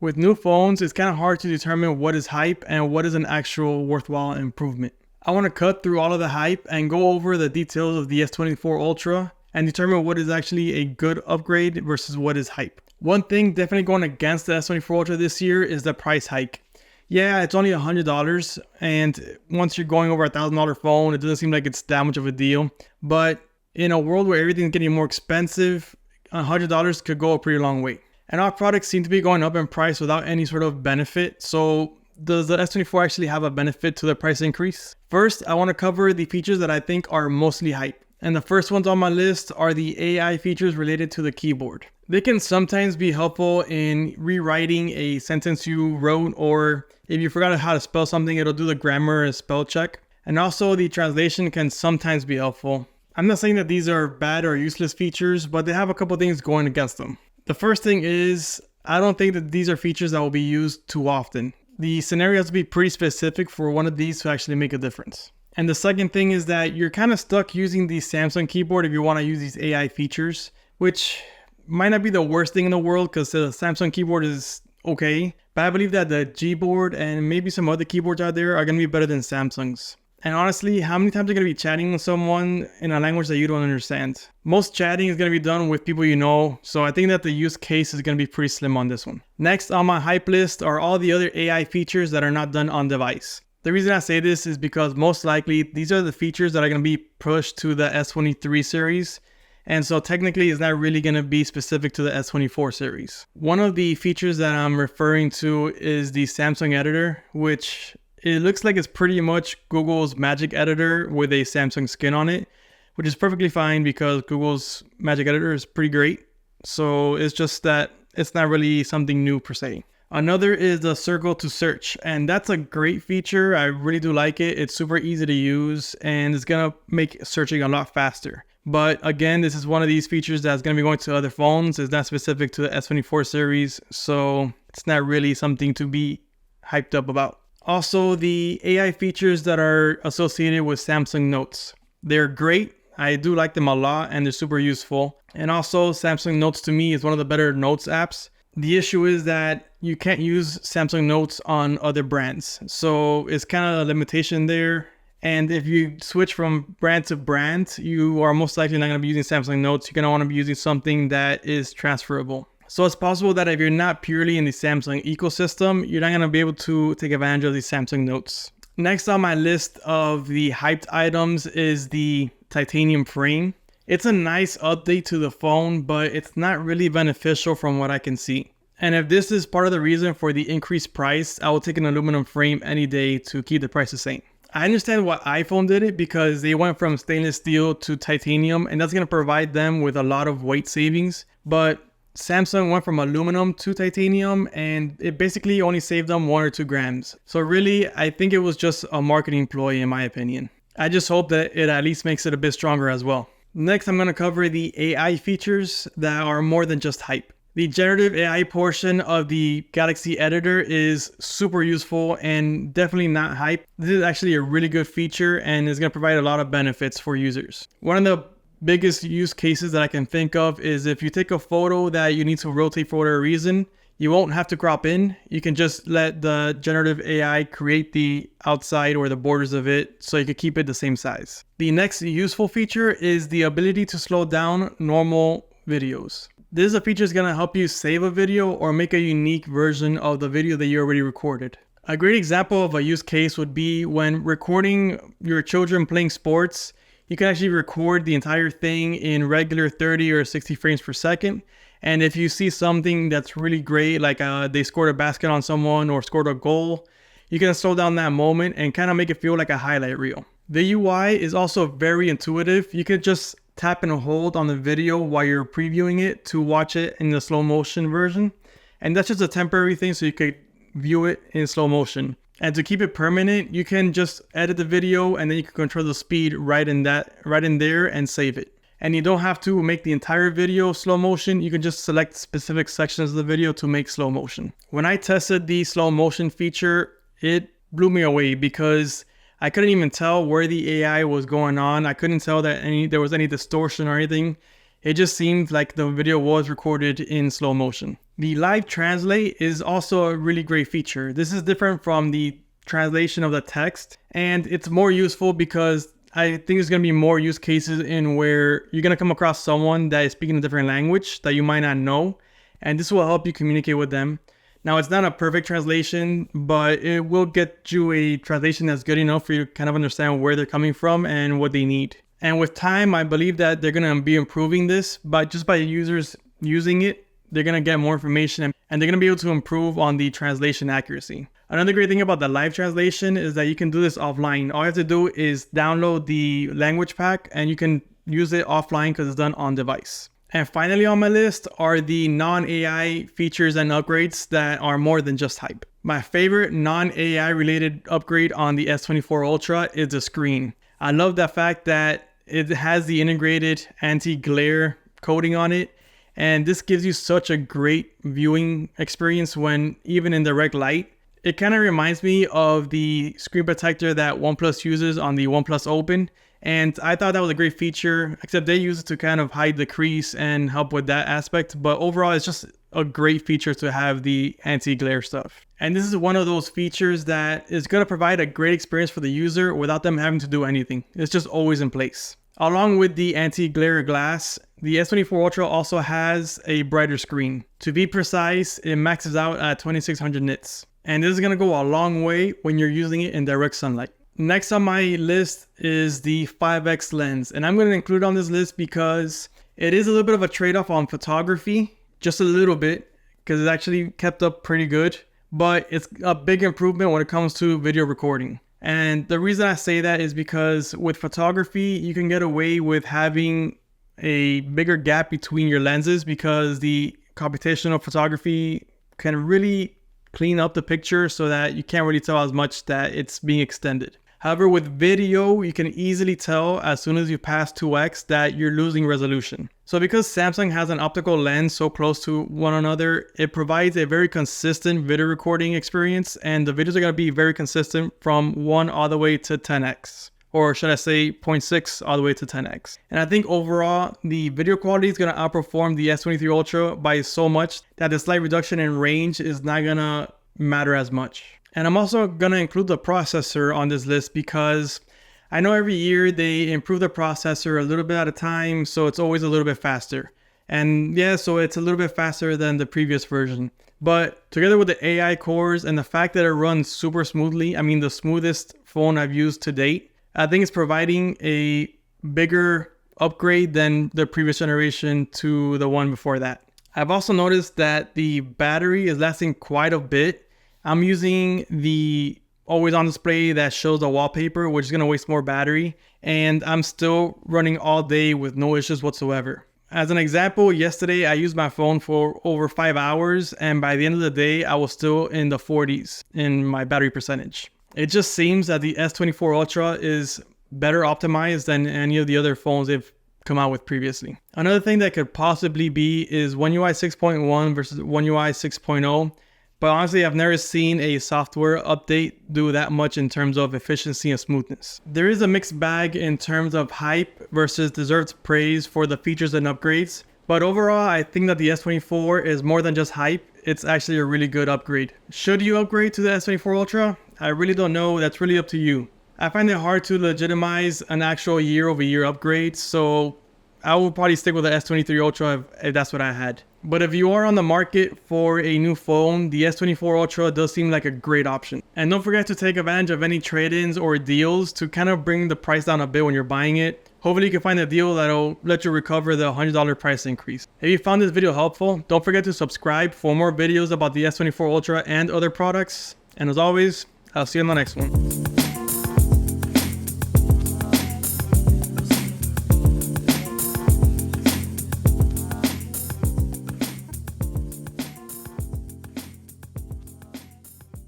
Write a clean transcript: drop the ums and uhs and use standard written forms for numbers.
With new phones, it's kind of hard to determine what is hype and what is an actual worthwhile improvement. I want to cut through all of the hype and go over the details of the S24 Ultra and determine what is actually a good upgrade versus what is hype. One thing definitely going against the S24 Ultra this year is the price hike. Yeah, it's only $100, and once you're going over $1,000 phone, it doesn't seem like it's that much of a deal. But in a world where everything's getting more expensive, $100 could go a pretty long way. And our products seem to be going up in price without any sort of benefit. So does the S24 actually have a benefit to the price increase? First, I want to cover the features that I think are mostly hype. And the first ones on my list are the AI features related to the keyboard. They can sometimes be helpful in rewriting a sentence you wrote, or if you forgot how to spell something, it'll do the grammar and spell check. And also the translation can sometimes be helpful. I'm not saying that these are bad or useless features, but they have a couple things going against them. The first thing is, I don't think that these are features that will be used too often. The scenario has to be pretty specific for one of these to actually make a difference. And the second thing is that you're kind of stuck using the Samsung keyboard if you want to use these AI features, which might not be the worst thing in the world because the Samsung keyboard is okay. But I believe that the Gboard and maybe some other keyboards out there are going to be better than Samsung's. And honestly, how many times are you going to be chatting with someone in a language that you don't understand? Most chatting is going to be done with people you know, so I think that the use case is going to be pretty slim on this one. Next on my hype list are all the other AI features that are not done on device. The reason I say this is because most likely these are the features that are going to be pushed to the S23 series. And so technically it's not really going to be specific to the S24 series. One of the features that I'm referring to is the Samsung editor, which it looks like it's pretty much Google's Magic Editor with a Samsung skin on it, which is perfectly fine because Google's Magic Editor is pretty great. So it's just that it's not really something new per se. Another is the circle to search, and that's a great feature. I really do like it. It's super easy to use and it's gonna make searching a lot faster. But again, this is one of these features that's gonna be going to other phones. It's not specific to the S24 series, so it's not really something to be hyped up about. Also, the AI features that are associated with Samsung Notes. They're great. I do like them a lot and they're super useful. And also, Samsung Notes to me is one of the better Notes apps. The issue is that you can't use Samsung Notes on other brands. So it's kind of a limitation there. And if you switch from brand to brand, you are most likely not going to be using Samsung Notes. You're going to want to be using something that is transferable. So it's possible that if you're not purely in the Samsung ecosystem, you're not going to be able to take advantage of the Samsung Notes. Next on my list of the hyped items is the titanium frame. It's a nice update to the phone, but it's not really beneficial from what I can see. And if this is part of the reason for the increased price, I will take an aluminum frame any day to keep the price the same. I understand why iPhone did it because they went from stainless steel to titanium, and that's going to provide them with a lot of weight savings. But Samsung went from aluminum to titanium and it basically only saved them 1 or 2 grams. So really, I think it was just a marketing ploy in my opinion. I just hope that it at least makes it a bit stronger as well. Next, I'm going to cover the AI features that are more than just hype. The generative AI portion of the Galaxy editor is super useful and definitely not hype. This is actually a really good feature and is going to provide a lot of benefits for users. One of the biggest use cases that I can think of is if you take a photo that you need to rotate for whatever reason, you won't have to crop in. You can just let the generative AI create the outside or the borders of it so you can keep it the same size. The next useful feature is the ability to slow down normal videos. This is a feature that's going to help you save a video or make a unique version of the video that you already recorded. A great example of a use case would be when recording your children playing sports. You can actually record the entire thing in regular 30 or 60 frames per second. And if you see something that's really great, like they scored a basket on someone or scored a goal, you can slow down that moment and kind of make it feel like a highlight reel. The UI is also very intuitive. You can just tap and hold on the video while you're previewing it to watch it in the slow motion version. And that's just a temporary thing so you could view it in slow motion. And to keep it permanent, you can just edit the video and then you can control the speed right in there and save it. And you don't have to make the entire video slow motion. You can just select specific sections of the video to make slow motion. When I tested the slow motion feature, it blew me away because I couldn't even tell where the AI was going on. I couldn't tell that there was any distortion or anything. It just seemed like the video was recorded in slow motion. The live translate is also a really great feature. This is different from the translation of the text, and it's more useful because I think there's going to be more use cases in where you're going to come across someone that is speaking a different language that you might not know, and this will help you communicate with them. Now, it's not a perfect translation, but it will get you a translation that's good enough for you to kind of understand where they're coming from and what they need. And with time, I believe that they're going to be improving this, but just by users using it, they're going to get more information and they're going to be able to improve on the translation accuracy. Another great thing about the live translation is that you can do this offline. All you have to do is download the language pack and you can use it offline because it's done on device. And finally on my list are the non-AI features and upgrades that are more than just hype. My favorite non-AI related upgrade on the S24 Ultra is the screen. I love the fact that it has the integrated anti-glare coating on it. And this gives you such a great viewing experience when even in direct light. It kind of reminds me of the screen protector that OnePlus uses on the OnePlus Open. And I thought that was a great feature, except they use it to kind of hide the crease and help with that aspect. But overall, it's just a great feature to have the anti-glare stuff. And this is one of those features that is going to provide a great experience for the user without them having to do anything. It's just always in place. Along with the anti-glare glass, the S24 Ultra also has a brighter screen. To be precise, it maxes out at 2600 nits. And this is going to go a long way when you're using it in direct sunlight. Next on my list is the 5x lens. And I'm going to include on this list because it is a little bit of a trade-off on photography. Just a little bit, because it's actually kept up pretty good. But it's a big improvement when it comes to video recording. And the reason I say that is because with photography, you can get away with having a bigger gap between your lenses because the computational photography can really clean up the picture so that you can't really tell as much that it's being extended. However, with video, you can easily tell as soon as you pass 2x that you're losing resolution. So because Samsung has an optical lens so close to one another, it provides a very consistent video recording experience, and the videos are going to be very consistent from 1 all the way to 10x. Or should I say 0.6 all the way to 10x. And I think overall, the video quality is going to outperform the S23 Ultra by so much that the slight reduction in range is not going to matter as much. And I'm also going to include the processor on this list because I know every year they improve the processor a little bit at a time, so it's always a little bit faster. And yeah, so it's a little bit faster than the previous version. But together with the AI cores and the fact that it runs super smoothly, I mean the smoothest phone I've used to date, I think it's providing a bigger upgrade than the previous generation to the one before that. I've also noticed that the battery is lasting quite a bit. I'm using the always on display that shows the wallpaper, which is going to waste more battery, and I'm still running all day with no issues whatsoever. As an example, yesterday I used my phone for over 5 hours, and by the end of the day, I was still in the 40s in my battery percentage. It just seems that the S24 Ultra is better optimized than any of the other phones they've come out with previously. Another thing that could possibly be is One UI 6.1 versus One UI 6.0. But honestly, I've never seen a software update do that much in terms of efficiency and smoothness. There is a mixed bag in terms of hype versus deserved praise for the features and upgrades. But overall, I think that the S24 is more than just hype. It's actually a really good upgrade. Should you upgrade to the S24 Ultra? I really don't know. That's really up to you. I find it hard to legitimize an actual year-over-year upgrade, so I will probably stick with the S23 Ultra if that's what I had. But if you are on the market for a new phone, the S24 Ultra does seem like a great option. And don't forget to take advantage of any trade-ins or deals to kind of bring the price down a bit when you're buying it. Hopefully you can find a deal that'll let you recover the $100 price increase. If you found this video helpful, don't forget to subscribe for more videos about the S24 Ultra and other products. And as always, I'll see you on the next one.